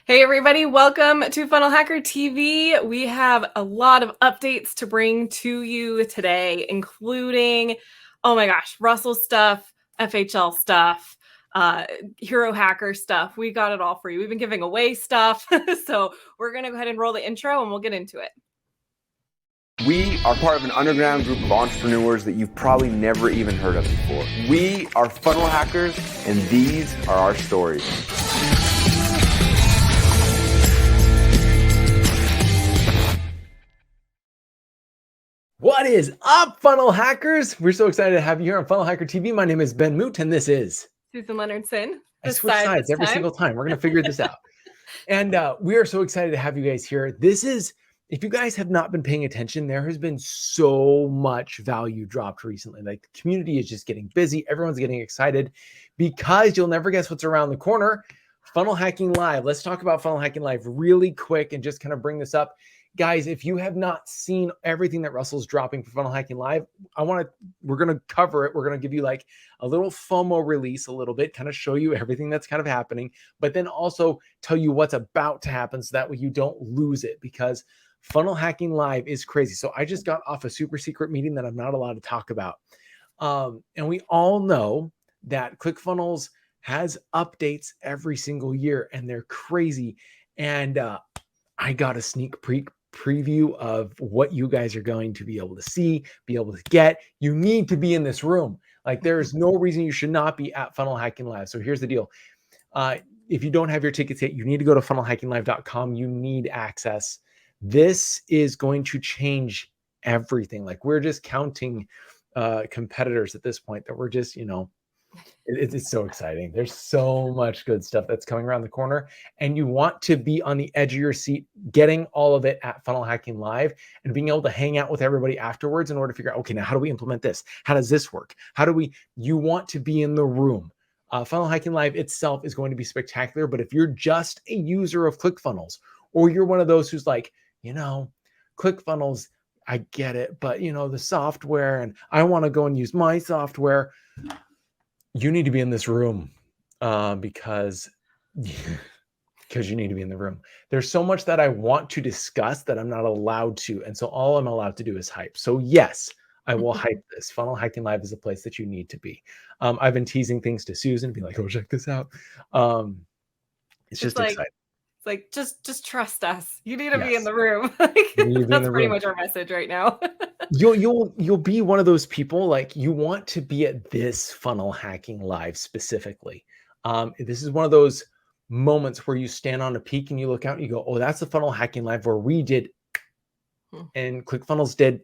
Hey everybody, welcome to Funnel Hacker TV. We have a lot of updates to bring to you today, including, oh my gosh, Russell stuff, FHL stuff, Hero Hacker stuff. We got it all for you. We've been giving away stuff. So we're going to go ahead and roll the intro and we'll get into it. We are part of an underground group of entrepreneurs that you've probably never even heard of before. We are funnel hackers, and these are our stories. What is up, funnel hackers? We're so excited to have you here on Funnel Hacker TV. My name is Ben Moot, and this is Susan Leonardson. I switch sides every single time. We're going to figure this out. And we are so excited to have you guys here. This is, if you guys have not been paying attention, there has been so much value dropped recently. Like the community is just getting busy. Everyone's getting excited because you'll never guess what's around the corner. Funnel Hacking Live. Let's talk about Funnel Hacking Live really quick and just kind of bring this up. Guys, if you have not seen everything that Russell's dropping for Funnel Hacking Live, we're going to cover it. We're going to give you like a little FOMO release a little bit, kind of show you everything that's kind of happening, but then also tell you what's about to happen so that way you don't lose it, because Funnel Hacking Live is crazy. So I just got off a super secret meeting that I'm not allowed to talk about. And we all know that ClickFunnels has updates every single year and they're crazy. And I got a sneak preview of what you guys are going to be able to see, be able to get. You need to be in this room. Like there is no reason you should not be at Funnel Hacking Live. So here's the deal. If you don't have your tickets yet, you need to go to funnelhackinglive.com. You need access. This is going to change everything. Like we're just counting competitors at this point that we're just, it's so exciting. There's so much good stuff that's coming around the corner, and you want to be on the edge of your seat, getting all of it at Funnel Hacking Live and being able to hang out with everybody afterwards in order to figure out, okay, now how do we implement this? How does this work? You want to be in the room. Funnel Hacking Live itself is going to be spectacular, but if you're just a user of ClickFunnels, or you're one of those who's like, ClickFunnels, I get it, but the software, and I want to go and use my software, you need to be in this room because you need to be in the room. There's so much that I want to discuss that I'm not allowed to. And so all I'm allowed to do is hype. So yes, I will hype this. Funnel Hacking Live is a place that you need to be. I've been teasing things to Susan, be like, oh, check this out. It's just like, exciting. It's like, just trust us. You need to be in the room. That's pretty much our message right now. You'll be one of those people, like you want to be at this Funnel Hacking Live specifically. This is one of those moments where you stand on a peak and you look out and you go, oh, that's the Funnel Hacking Live where we did and ClickFunnels did,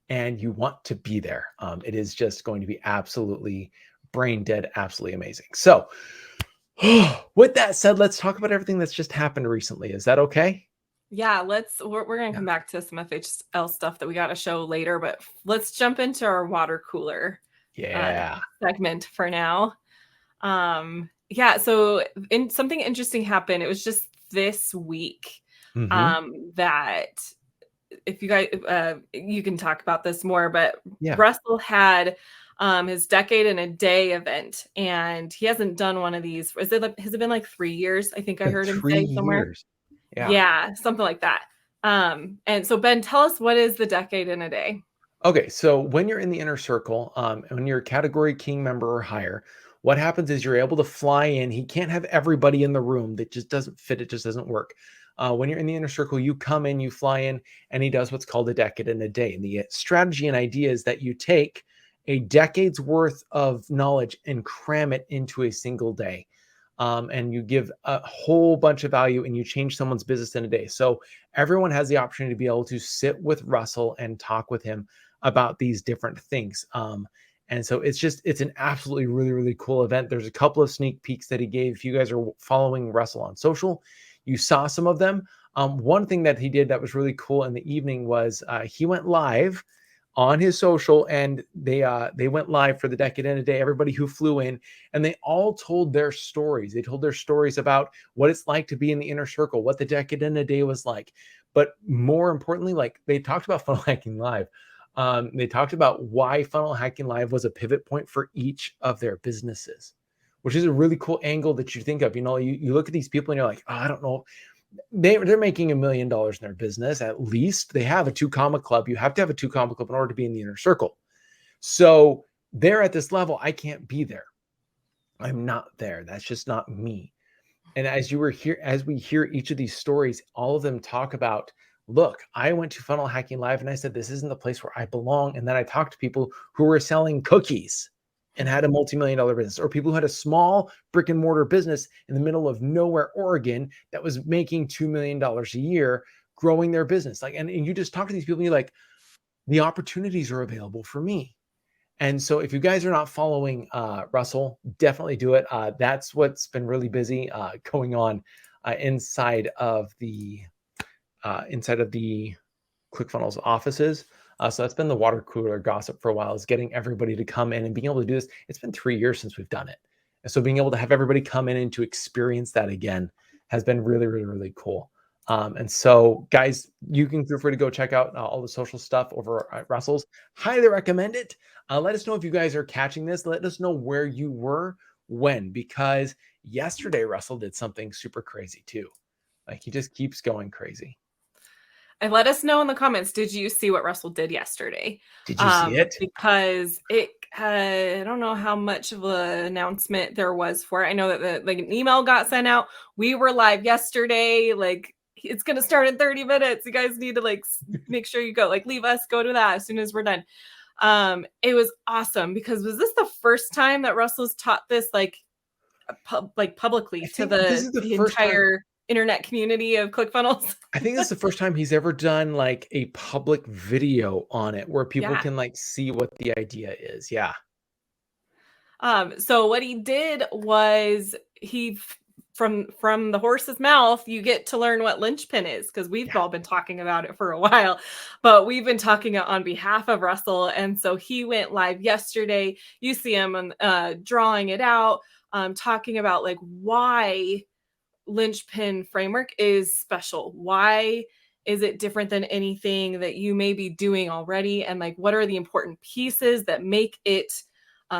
and you want to be there. It is just going to be absolutely brain dead, absolutely amazing. So with that said, let's talk about everything that's just happened recently. Is that okay? Yeah, we're going to come back to some FHL stuff that we got to show later, but let's jump into our water cooler segment for now. So something interesting happened. It was just this week that if you guys, you can talk about this more, but Russell had his decade in a day event, and he hasn't done one of these. Has it been like 3 years? I think I heard him say somewhere. Yeah, something like that. And so Ben, tell us, what is the decade in a day? Okay, so when you're in the inner circle, when you're a category king member or higher, what happens is you're able to fly in. He can't have everybody in the room. That just doesn't fit. It just doesn't work. When you're in the inner circle, you come in, you fly in, and he does what's called a decade in a day. And the strategy and idea is that you take a decade's worth of knowledge and cram it into a single day. And you give a whole bunch of value and you change someone's business in a day. So everyone has the opportunity to be able to sit with Russell and talk with him about these different things. And so it's an absolutely really, really cool event. There's a couple of sneak peeks that he gave. If you guys are following Russell on social, you saw some of them. One thing that he did that was really cool in the evening was he went live on his social, and they went live for the decade in a day, everybody who flew in, and they all told their stories. They told their stories about what it's like to be in the inner circle, what the decade in a day was like. But more importantly, like they talked about Funnel Hacking Live. They talked about why Funnel Hacking Live was a pivot point for each of their businesses. which is a really cool angle that you think of. You know, you look at these people and you're like, oh, I don't know. They're making $1 million in their business. At least they have a 2-comma club. You have to have a 2-comma club in order to be in the inner circle. So they're at this level. I can't be there. I'm not there. That's just not me. And as we hear each of these stories, all of them talk about, look, I went to Funnel Hacking Live and I said, this isn't the place where I belong. And then I talked to people who were selling cookies and had a multi-million-dollar business, or people who had a small brick and mortar business in the middle of nowhere, Oregon, that was making $2 million a year, growing their business. Like, and you just talk to these people and you're like, the opportunities are available for me. And so if you guys are not following Russell, definitely do it. That's what's been really busy going on inside of the ClickFunnels offices. So that's been the water cooler gossip for a while, is getting everybody to come in and being able to do this. It's been 3 years since we've done it. And so being able to have everybody come in and to experience that again has been really, really, really cool. And so guys, you can feel free to go check out all the social stuff over at Russell's. Highly recommend it. Let us know if you guys are catching this. Let us know where you were when, because yesterday Russell did something super crazy too. Like, he just keeps going crazy. And let us know in the comments, did you see what Russell did yesterday? Did you see it? Because I don't know how much of an announcement there was for it. I know that an email got sent out. We were live yesterday. Like, it's going to start in 30 minutes. You guys need to make sure you go, leave us, go to that as soon as we're done. It was awesome, because was this the first time that Russell's taught this publicly to the entire internet community of ClickFunnels? I think this is the first time he's ever done a public video on it where people can see what the idea is. Yeah. So what he did was from the horse's mouth, you get to learn what linchpin is, because we've all been talking about it for a while, but we've been talking on behalf of Russell. And so he went live yesterday. You see him drawing it out, talking about why Linchpin Framework is special. Why is it different than anything that you may be doing already? And what are the important pieces that make it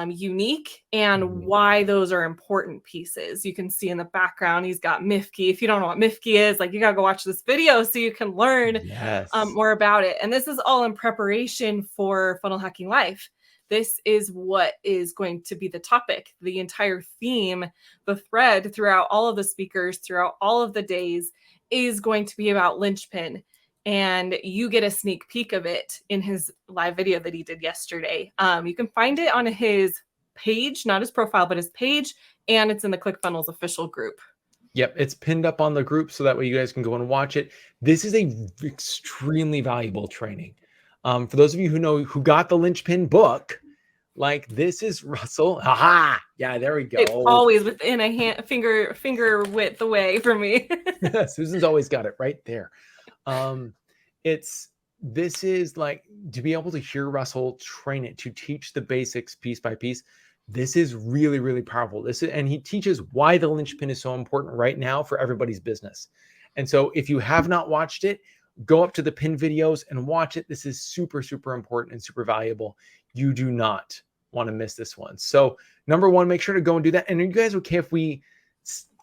unique, and why those are important pieces. You can see in the background, he's got Mifki. If you don't know what Mifki is, you got to go watch this video so you can learn more about it. And this is all in preparation for Funnel Hacking Live. This is what is going to be the topic, the entire theme, the thread throughout all of the speakers, throughout all of the days, is going to be about linchpin. And you get a sneak peek of it in his live video that he did yesterday. You can find it on his page, not his profile, but his page, and it's in the ClickFunnels official group. Yep, it's pinned up on the group, so that way you guys can go and watch it. This is a extremely valuable training. For those of you who got the Linchpin book, this is Russell. Aha! Yeah, there we go. It's always within a finger width away for me. Susan's always got it right there. This is to be able to hear Russell train it, to teach the basics piece by piece. This is really, really powerful. And he teaches why the linchpin is so important right now for everybody's business. And so if you have not watched it, go up to the pin videos and watch it. This is super, super important and super valuable. You do not want to miss this one. So number one, make sure to go and do that. And are you guys okay if we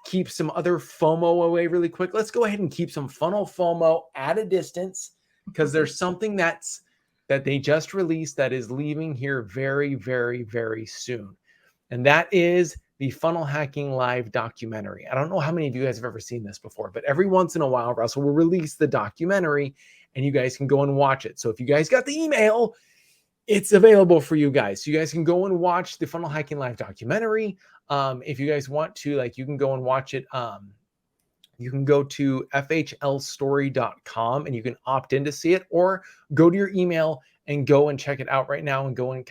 keep some other FOMO away really quick? Let's go ahead and keep some funnel FOMO at a distance, because there's something that they just released that is leaving here very, very, very soon. And that is the Funnel Hacking Live documentary. I don't know how many of you guys have ever seen this before, but every once in a while, Russell will release the documentary and you guys can go and watch it. So if you guys got the email, it's available for you guys. So you guys can go and watch the Funnel Hacking Live documentary. If you guys want to, you can go and watch it. You can go to FHLstory.com and you can opt in to see it, or go to your email and go and check it out right now, and go and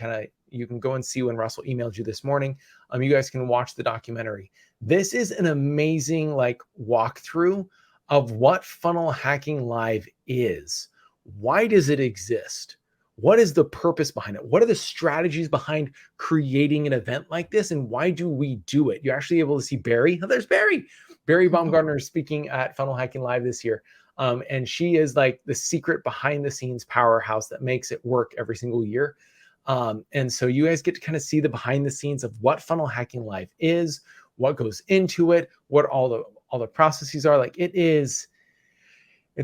you can go and see when Russell emailed you this morning. You guys can watch the documentary. This is an amazing walkthrough of what Funnel Hacking Live is. Why does it exist? What is the purpose behind it? What are the strategies behind creating an event like this? And why do we do it? You're actually able to see Barry. Oh, there's Barry. Barry Baumgartner is speaking at Funnel Hacking Live this year. And she is the secret behind the scenes powerhouse that makes it work every single year. And so you guys get to kind of see the behind the scenes of what Funnel Hacking Live is, what goes into it, what all the processes are. Like it's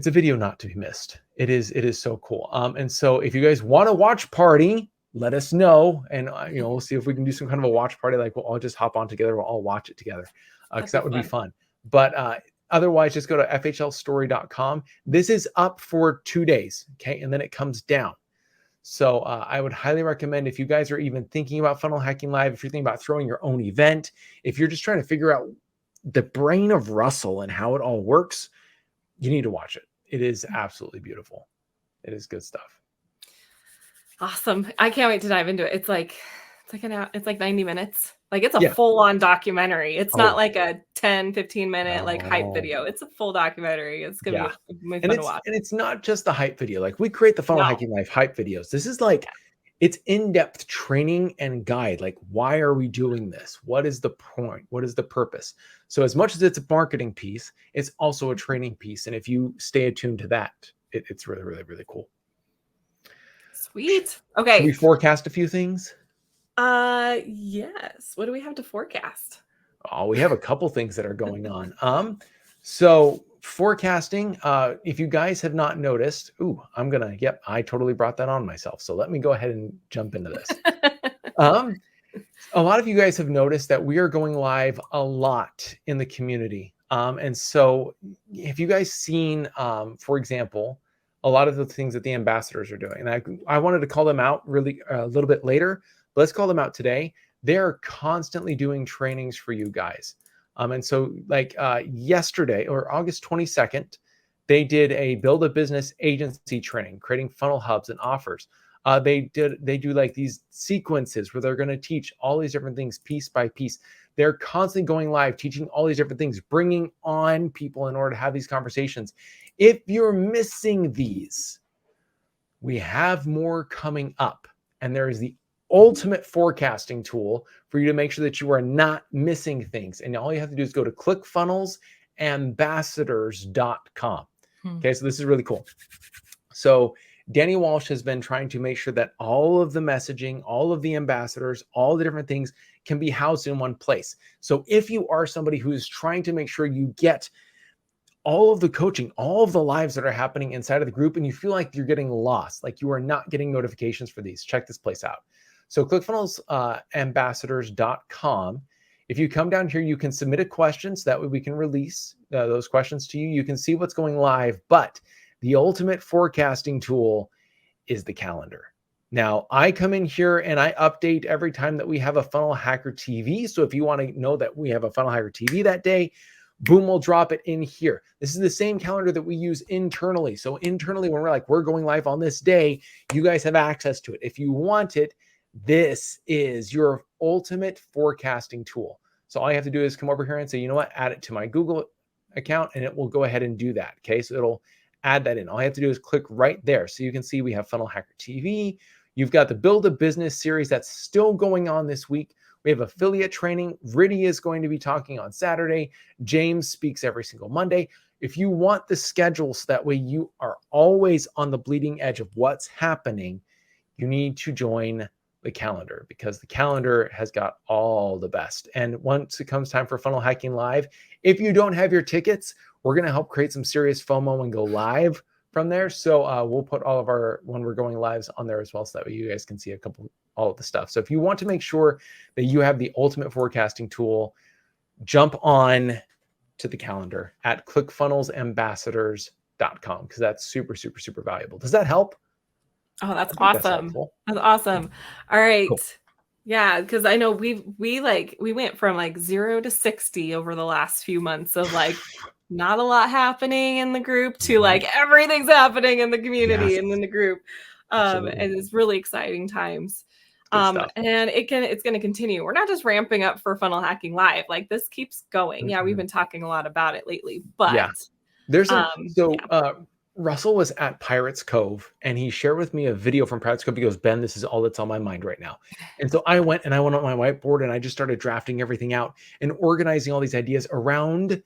a video not to be missed. It is so cool. And so if you guys want to watch party, let us know. And, we'll see if we can do some kind of a watch party. Like we'll all just hop on together. We'll all watch it together. Cause that would be fun. But, otherwise just go to FHLstory.com. This is up for 2 days. Okay. And then it comes down. So I would highly recommend, if you guys are even thinking about Funnel Hacking Live, if you're thinking about throwing your own event, if you're just trying to figure out the brain of Russell and how it all works, you need to watch it. It is absolutely beautiful. It is good stuff. Awesome. I can't wait to dive into it. It's like 90 minutes. Like it's a full-on documentary. It's not like a 10, 15-minute like hype video. It's a full documentary. It's going to be fun to watch. And it's not just the hype video. Like we create the Funnel Hacking Live hype videos. This is like, it's in-depth training and guide. Like, why are we doing this? What is the point? What is the purpose? So as much as it's a marketing piece, it's also a training piece. And if you stay attuned to that, it's really, really, really cool. Sweet. Okay. Should we forecast a few things? Yes. What do we have to forecast? Oh, we have a couple things that are going on. So forecasting, if you guys have not noticed, I totally brought that on myself. So let me go ahead and jump into this. A lot of you guys have noticed that we are going live a lot in the community. And so if you guys seen, for example, a lot of the things that the ambassadors are doing, and I wanted to call them out really a little bit later, but let's call them out today. They're constantly doing trainings for you guys. And so like yesterday or August 22nd, they did a build a business agency training, creating funnel hubs and offers. They do like these sequences where they're going to teach all these different things piece by piece. They're constantly going live, teaching all these different things, bringing on people in order to have these conversations. If you're missing these, we have more coming up. And there is the ultimate forecasting tool for you to make sure that you are not missing things. And all you have to do is go to ClickFunnelsAmbassadors.com. Okay, so this is really cool. So Danny Walsh has been trying to make sure that all of the messaging, all of the ambassadors, all the different things can be housed in one place. So if you are somebody who is trying to make sure you get all of the coaching, all of the lives that are happening inside of the group, and you feel like you're getting lost, like you are not getting notifications for these, check this place out. So ClickFunnelsAmbassadors.com. If you come down here, you can submit a question so that way we can release those questions to you. You can see what's going live, but the ultimate forecasting tool is the calendar. Now, I come in here and I update every time that we have a Funnel Hacker TV. So if you want to know that we have a Funnel Hacker TV that day, boom, we'll drop it in here. This is the same calendar that we use internally. So internally, when we're going live on this day, you guys have access to it. If you want it, this is your ultimate forecasting tool. So all you have to do is come over here and say, you know what, add it to my Google account, and it will go ahead and do that. Okay, so it'll add that in. All you have to do is click right there. So you can see we have Funnel Hacker TV. You've got the Build a Business series that's still going on this week. We have affiliate training. Riddy is going to be talking on Saturday. James speaks every single Monday. If you want the schedule so that way you are always on the bleeding edge of what's happening, you need to join the calendar, because the calendar has got all the best. And once it comes time for Funnel Hacking Live, if you don't have your tickets, we're going to help create some serious FOMO and go live from there. So we'll put all of our when we're going lives on there as well, so that way you guys can see all of the stuff. So if you want to make sure that you have the ultimate forecasting tool, jump on to the calendar at ClickFunnelsAmbassadors.com, because that's super, super, super valuable. Does that help? Oh, that's awesome. That's awesome. All right. Cool. Yeah, because I know we went from like 0 to 60 over the last few months of like not a lot happening in the group to like everything's happening in the community and in the group. And it's really exciting times. And it's going to continue. We're not just ramping up for Funnel Hacking Live. Like this keeps going. Yeah, we've been talking a lot about it lately, but there's Russell was at Pirates Cove and he shared with me a video from Pirates Cove. He goes, Ben, this is all that's on my mind right now. And so I went on my whiteboard and I just started drafting everything out and organizing all these ideas around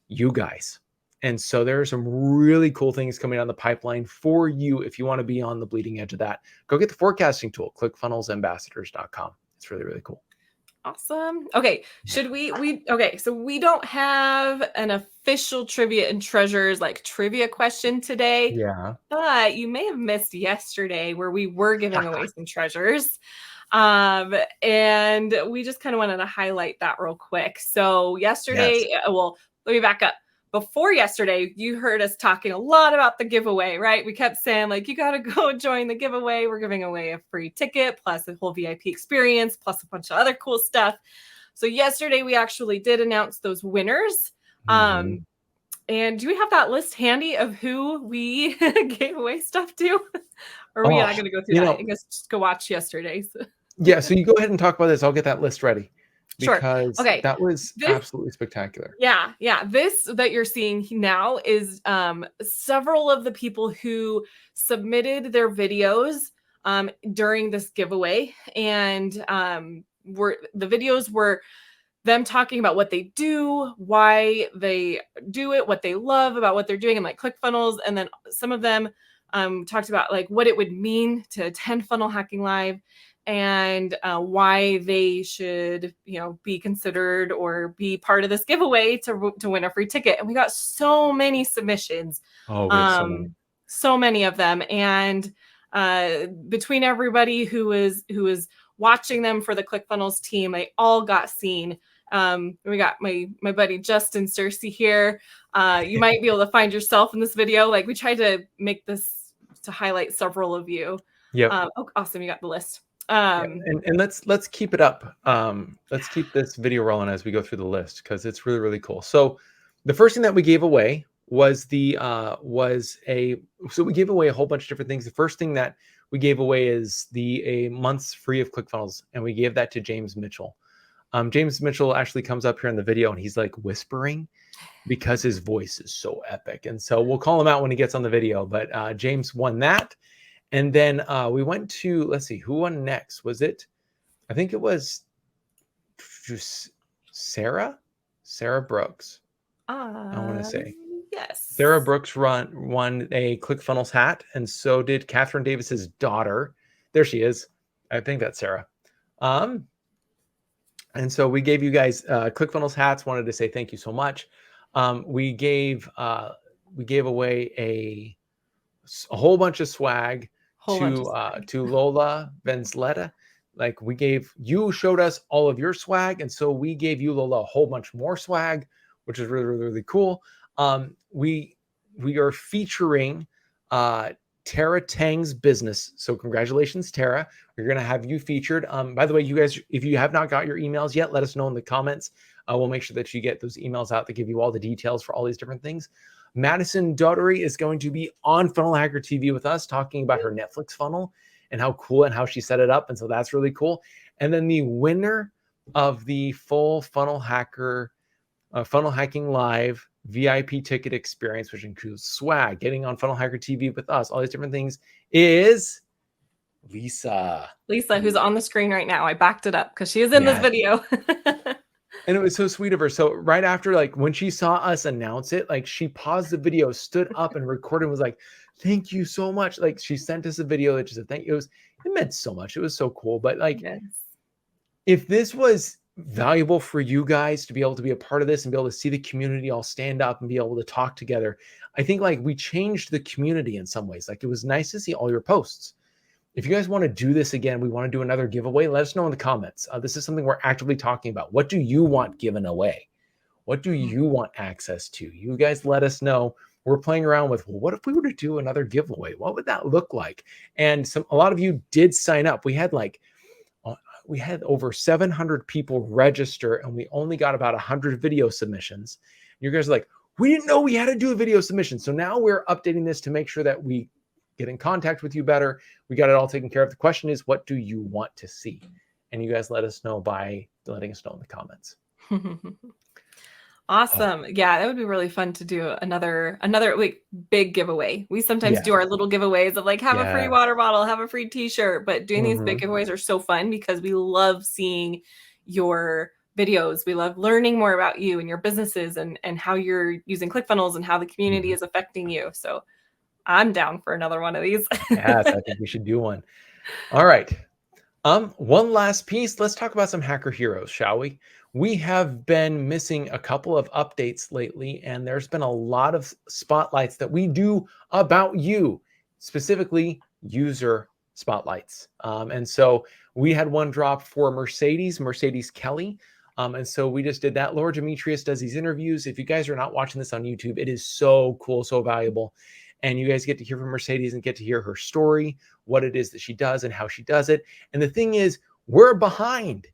you guys And so there are some really cool things coming down the pipeline for you. If you want to be on the bleeding edge of that, go get the forecasting tool, ClickFunnelsAmbassadors.com. It's really, really cool. Awesome. Okay. Should okay. So we don't have an official trivia and treasures like trivia question today. Yeah. But you may have missed yesterday where we were giving away some treasures. And we just kind of wanted to highlight that real quick. So yesterday, well, let me back up. Before yesterday, you heard us talking a lot about the giveaway, right? We kept saying like, you got to go join the giveaway. We're giving away a free ticket plus a whole VIP experience, plus a bunch of other cool stuff. So yesterday we actually did announce those winners. And do we have that list handy of who we gave away stuff to? Or are we not going to go through that? I guess just go watch yesterday's. Yeah, so you go ahead and talk about this. I'll get that list ready. Because sure. Okay. That was absolutely spectacular. Yeah. This that you're seeing now is several of the people who submitted their videos during this giveaway. And the videos were them talking about what they do, why they do it, what they love about what they're doing in like ClickFunnels. And then some of them talked about like what it would mean to attend Funnel Hacking Live and why they should, be considered or be part of this giveaway to win a free ticket. And we got so many submissions. So many of them. And between everybody who was watching them for the ClickFunnels team, they all got seen. We got my buddy Justin Cersei here. You might be able to find yourself in this video. Like we tried to make this to highlight several of you. Yeah. Awesome. You got the list. And let's keep it up. Let's keep this video rolling as we go through the list because it's really, really cool. So the first thing that we gave away was so we gave away a whole bunch of different things. The first thing that we gave away is a month's free of ClickFunnels, and we gave that to James Mitchell. James Mitchell actually comes up here in the video and he's like whispering because his voice is so epic. And so we'll call him out when he gets on the video, but James won that. And then we went to, let's see, who won next? I think it was Sarah Brooks. I want to say. Yes. Sarah Brooks won a ClickFunnels hat, and so did Catherine Davis's daughter. There she is. I think that's Sarah. And so we gave you guys ClickFunnels hats. Wanted to say thank you so much. We gave away a whole bunch of swag to Lola Venzleta. Like you showed us all of your swag, and so we gave you, Lola, a whole bunch more swag, which is really, really, really cool. We are featuring Tara Tang's business. So congratulations, Tara. We're going to have you featured. By the way, you guys, if you have not got your emails yet, let us know in the comments. We'll make sure that you get those emails out that give you all the details for all these different things. Madison Daughtery is going to be on FunnelHackerTV with us talking about her Netflix funnel and how cool and how she set it up. And so that's really cool. And then the winner of the full Funnel Hacking Live VIP ticket experience, which includes swag, getting on FunnelHackerTV with us, all these different things, is Lisa, who's on the screen right now. I backed it up because she is in this video. And it was so sweet of her. So right after, like when she saw us announce it, like she paused the video, stood up and recorded and was like, thank you so much. Like she sent us a video that just said, thank you. It meant so much. It was so cool. But like, if this was valuable for you guys to be able to be a part of this and be able to see the community all stand up and be able to talk together, I think like we changed the community in some ways. Like it was nice to see all your posts. If you guys want to do this again, we want to do another giveaway, let us know in the comments. This is something we're actively talking about. What do you want given away? What do you want access to? You guys let us know. We're playing around with, well, what if we were to do another giveaway? What would that look like? And a lot of you did sign up. We had over 700 people register and we only got about 100 video submissions. You guys are like, we didn't know we had to do a video submission. So now we're updating this to make sure that we get in contact with you better. We got it all taken care of. The question is, what do you want to see? And you guys let us know by letting us know in the comments. Awesome. Yeah, that would be really fun to do another like big giveaway. We sometimes do our little giveaways of like have a free water bottle, have a free t-shirt, but doing these big giveaways are so fun because we love seeing your videos. We love learning more about you and your businesses and how you're using ClickFunnels and how the community is affecting you. So I'm down for another one of these. Yes, I think we should do one. All right. One last piece. Let's talk about some hacker heroes, shall we? We have been missing a couple of updates lately, and there's been a lot of spotlights that we do about you, specifically user spotlights. And so we had one drop for Mercedes Kelly. And so we just did that. Laura Demetrius does these interviews. If you guys are not watching this on YouTube, it is so cool, so valuable. And you guys get to hear from Mercedes and get to hear her story, what it is that she does and how she does it. And the thing is, we're behind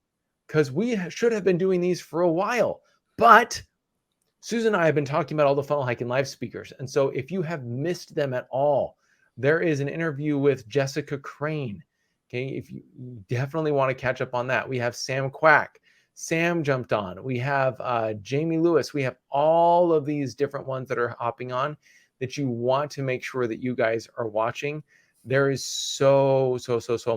because we should have been doing these for a while. But Susan and I have been talking about all the Funnel Hacking Live speakers. And so if you have missed them at all, there is an interview with Jessica Crane. Okay, if you definitely want to catch up on that. We have Sam Quack. Sam jumped on. We have Jamie Lewis. We have all of these different ones that are hopping on that you want to make sure that you guys are watching. There is so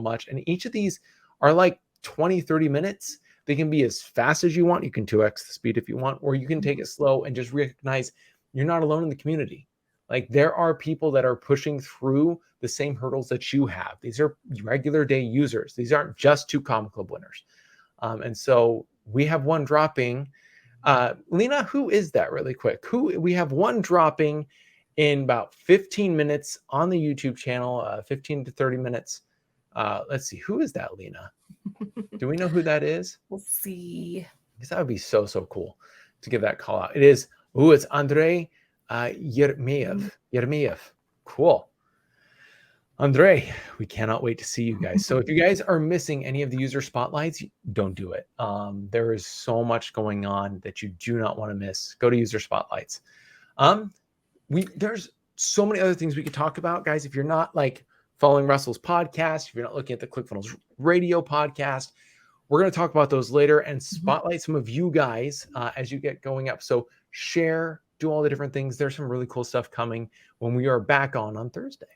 much. And each of these are like 20, 30 minutes. They can be as fast as you want. You can 2x the speed if you want, or you can take it slow and just recognize you're not alone in the community. Like there are people that are pushing through the same hurdles that you have. These are regular day users. These aren't just 2 Common Club winners. And so we have one dropping. Lena, who is that really quick? We have one dropping in about 15 minutes on the YouTube channel, 15 to 30 minutes. Let's see, who is that, Lena? Do we know who that is? We'll see. Because that would be so cool to give that call out. It's Andrei Yermeyev. Cool. Andrei, we cannot wait to see you guys. So if you guys are missing any of the user spotlights, don't do it. There is so much going on that you do not want to miss. Go to user spotlights. There's so many other things we could talk about, guys. If you're not like following Russell's podcast, if you're not looking at the ClickFunnels radio podcast, we're going to talk about those later and spotlight some of you guys as you get going up. So share, do all the different things. There's some really cool stuff coming when we are back on Thursday.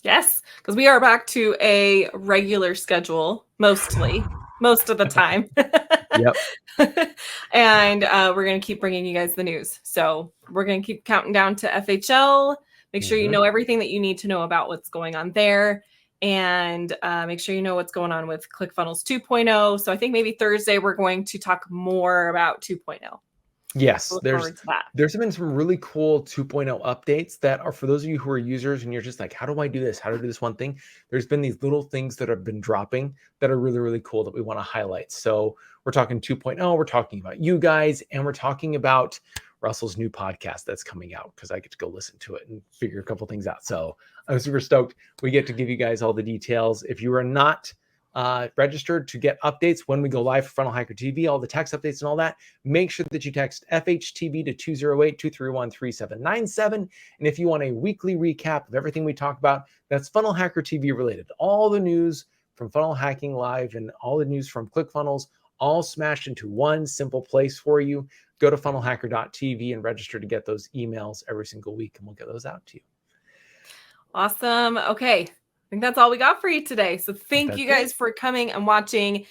Yes, because we are back to a regular schedule, most of the time. Yep. And we're going to keep bringing you guys the news. So we're going to keep counting down to FHL. Make sure you know everything that you need to know about what's going on there. And make sure you know what's going on with ClickFunnels 2.0. So I think maybe Thursday we're going to talk more about 2.0. Yes, there's been some really cool 2.0 updates that are for those of you who are users and you're just like, how do I do this? How do I do this one thing? There's been these little things that have been dropping that are really cool that we want to highlight. So we're talking 2.0, we're talking about you guys, and we're talking about Russell's new podcast that's coming out because I get to go listen to it and figure a couple things out. So I'm super stoked. We get to give you guys all the details. If you are not registered to get updates when we go live for FunnelHackerTV, all the text updates and all that, make sure that you text FHTV to 208-231-3797. And if you want a weekly recap of everything we talk about, that's FunnelHackerTV related. All the news from Funnel Hacking Live and all the news from ClickFunnels all smashed into one simple place for you. Go to FunnelHacker.tv and register to get those emails every single week, and we'll get those out to you. Awesome. Okay. I think that's all we got for you today. So thank you guys for coming and watching.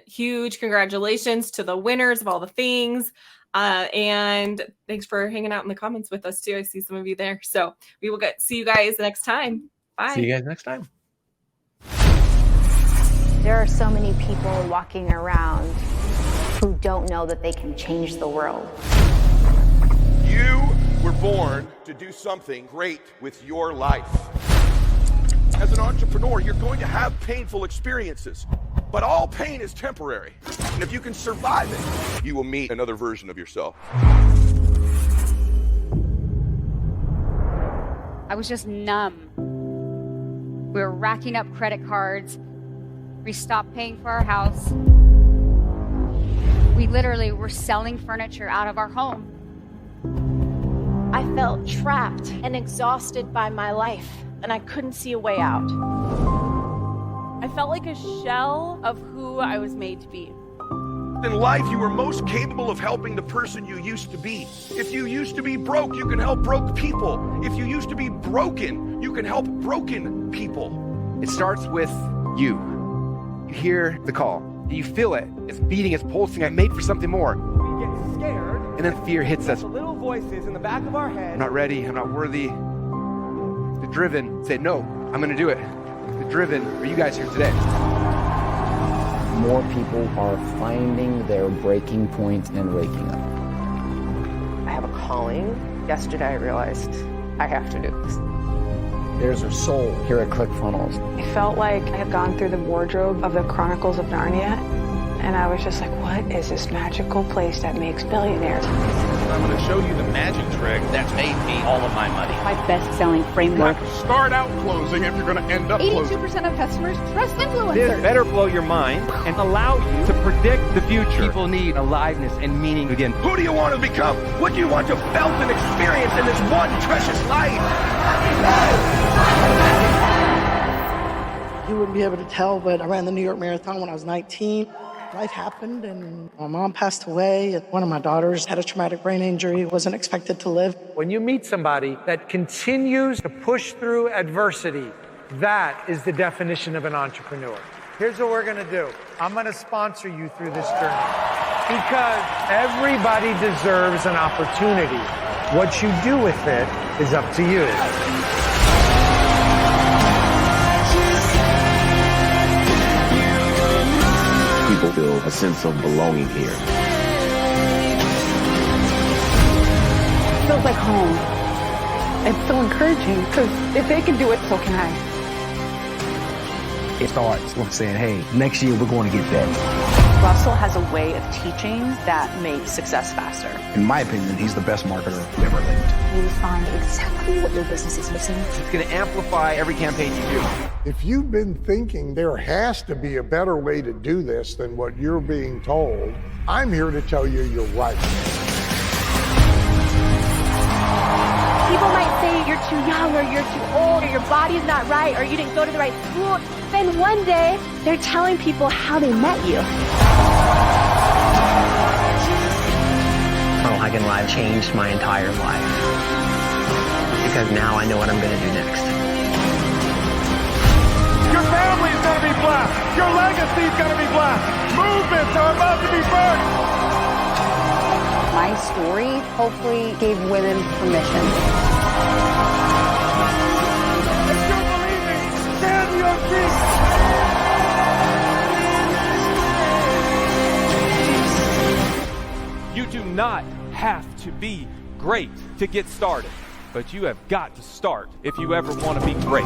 Huge congratulations to the winners of all the things. And thanks for hanging out in the comments with us too. I see some of you there. So we will see you guys next time. Bye. See you guys next time. There are so many people walking around who don't know that they can change the world. You were born to do something great with your life. As an entrepreneur, you're going to have painful experiences, but all pain is temporary. And if you can survive it, you will meet another version of yourself. I was just numb. We were racking up credit cards. We stopped paying for our house. We literally were selling furniture out of our home. I felt trapped and exhausted by my life, and I couldn't see a way out. I felt like a shell of who I was made to be. In life, you are most capable of helping the person you used to be. If you used to be broke, you can help broke people. If you used to be broken, you can help broken people. It starts with you. You hear the call. You feel it. It's beating, it's pulsing. I'm made for something more. We get scared. And then fear hits us. The little voices in the back of our head. I'm not ready. I'm not worthy. The driven say, no, I'm going to do it. The driven are you guys here today. More people are finding their breaking point and waking up. I have a calling. Yesterday I realized I have to do this. There's a soul here at ClickFunnels. I felt like I had gone through the wardrobe of the Chronicles of Narnia, and I was just like, what is this magical place that makes billionaires? I'm going to show you the magic trick that's made me all of my money. My best-selling framework. You have to start out closing if you're going to end up closing. 82% of customers trust influencers. This better blow your mind and allow you to predict the future. People need aliveness and meaning again. Who do you want to become? What do you want to felt and experience in this one precious life? You wouldn't be able to tell, but I ran the New York Marathon when I was 19. Life happened and my mom passed away. One of my daughters had a traumatic brain injury, wasn't expected to live. When you meet somebody that continues to push through adversity, that is the definition of an entrepreneur. Here's what we're going to do. I'm going to sponsor you through this journey because everybody deserves an opportunity. What you do with it is up to you. People feel a sense of belonging here. It feels like home. It's so encouraging because if they can do it, so can I. It starts with saying, hey, next year we're going to get better. Russell has a way of teaching that makes success faster. In my opinion, he's the best marketer ever lived. You find exactly what your business is missing. It's going to amplify every campaign you do. If you've been thinking there has to be a better way to do this than what you're being told, I'm here to tell you you're right. People might say you're too young or you're too old or your body's not right or you didn't go to the right school. Then one day, they're telling people how they met you. FunnelHacking Live changed my entire life because now I know what I'm going to do next. Your family's going to be blessed. Your legacy's going to be blessed. Movements are about to be birthed. My story hopefully gave women permission. If you believe me, stand to your feet. You do not have to be great to get started, but you have got to start if you ever want to be great.